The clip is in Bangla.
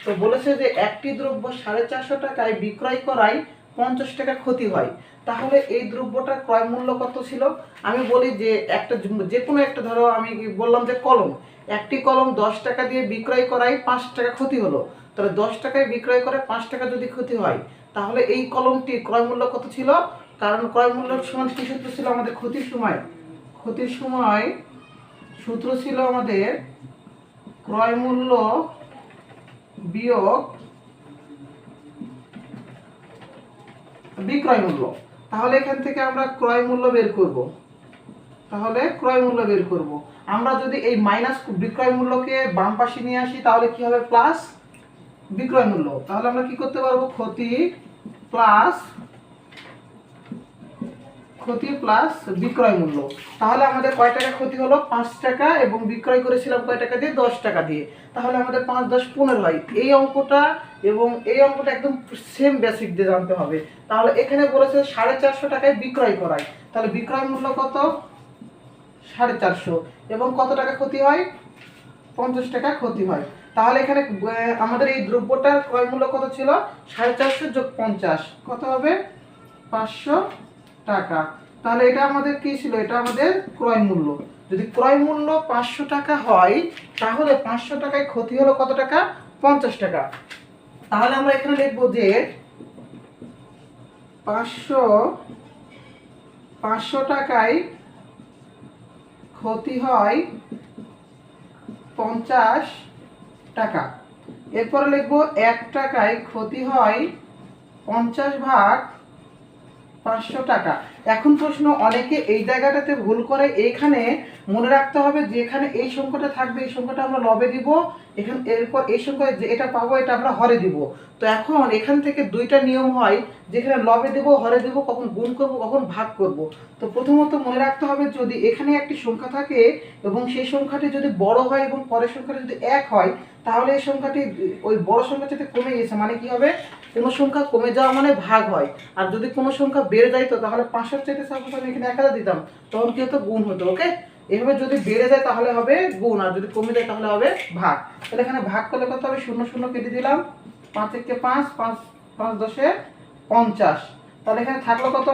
তো বলেছে যে একটি দ্রব্য 450 টাকায় বিক্রয় করায় 50 টাকা ক্ষতি হয়। তাহলে এই দ্রব্যটার ক্রয় মূল্য কত ছিল? আমি বলি যে যে কোনো একটা, ধরো আমি বললাম যে কলম, একটি কলম 10 টাকা দিয়ে বিক্রয় করায় 5 টাকা ক্ষতি হলো। তাহলে 10 টাকায় বিক্রয় করে 5 টাকা যদি ক্ষতি হয়, তাহলে এই কলমটির ক্রয় মূল্য কত ছিল? কারণ ক্রয় মূল্যের সমান কি সূত্র ছিল আমাদের? ক্ষতির সময় সূত্র ছিল আমাদের ক্রয় মূল্য বিয়োগ বিক্রয় মূল্য। তাহলে এখান থেকে আমরা ক্রয় মূল্য বের করব। আমরা যদি এই মাইনাস বিক্রয় মূল্যকে বাম পাশে নিয়ে আসি, তাহলে কি হবে? প্লাস বিক্রয় মূল্য। তাহলে আমরা কি করতে পারবো? ক্ষতি প্লাস বিক্রয় মূল্য। তাহলে আমাদের কয় টাকা ক্ষতি হলো? 5 টাকা, এবং বিক্রয় করেছিলাম কয় টাকা দিয়ে? 10 টাকা দিয়ে। তাহলে আমাদের 5 10 15 হয়। এই অঙ্কটা এবং এই অঙ্কটা একদম সেম বেসিক দিয়ে জানতে হবে। তাহলে এখানে বলেছে 450 টাকায় বিক্রয় করায়, তাহলে বিক্রয় মূল্য কত? 450, এবং কত টাকা ক্ষতি হয়? 50 টাকা ক্ষতি হয়। তাহলে এখানে আমাদের এই দ্রব্যটার ক্রয় মূল্য কত ছিল? 450 যোগ 50 কত হবে? 500 টাকা। তাহলে এটা আমাদের কি ছিল? এটা আমাদের ক্রয় মূল্য। যদি ক্রয় মূল্য 500 টাকা হয়, তাহলে 500 টাকায় ক্ষতি হলো কত টাকা? 50 টাকা। তাহলে আমরা এখানে লিখব যে 500 টাকায় ক্ষতি হয় 50 টাকা। এরপরে লিখবো 1 টাকায় ক্ষতি হয় 50/500 টাকা। এখন প্রশ্ন, অনেকে এই জায়গাটাতে ভুল করে। এইখানে মনে রাখতে হবে যে এখানে এই সংখ্যাটা থাকবে, এই সংখ্যাটা আমরা লবে দিব, এখানে এরপর এই সংখ্যা যে এটা পাবো এটা আমরা হরে দিব। তো এখন এখান থেকে দুইটা নিয়ম হয়, যেখানে লবে দেব, হরে দেব, কখন গুণ করব, কখন ভাগ করব। তো প্রথমত মনে রাখতে হবে, যদি এখানে একটি সংখ্যা থাকে এবং সেই সংখ্যাটি যদি বড় হয় এবং পরের সংখ্যাটি যদি 1 হয়, তাহলে এই সংখ্যাটি ওই বড় সংখ্যার সাথে কমে গেছে, মানে কি হবে? কোনো সংখ্যা কমে যাওয়া মানে ভাগ হয়। আর যদি কোনো সংখ্যা বেড়ে যাইতো, তাহলে 500 চাইতে সাপোজ আমি এখানে 1000 দিতাম, তখন কি হতো? গুণ হতো। ওকে, এভাবে যদি বেড়ে যায় তাহলে হবে গুণ, আর যদি কমে যায় তাহলে হবে ভাগ। তাহলে এখানে ভাগ করলে কত হবে? 0 0 কেটে দিলাম, 5 1 5, 5 5 10 50। তাহলে এখানে থাকলো কত?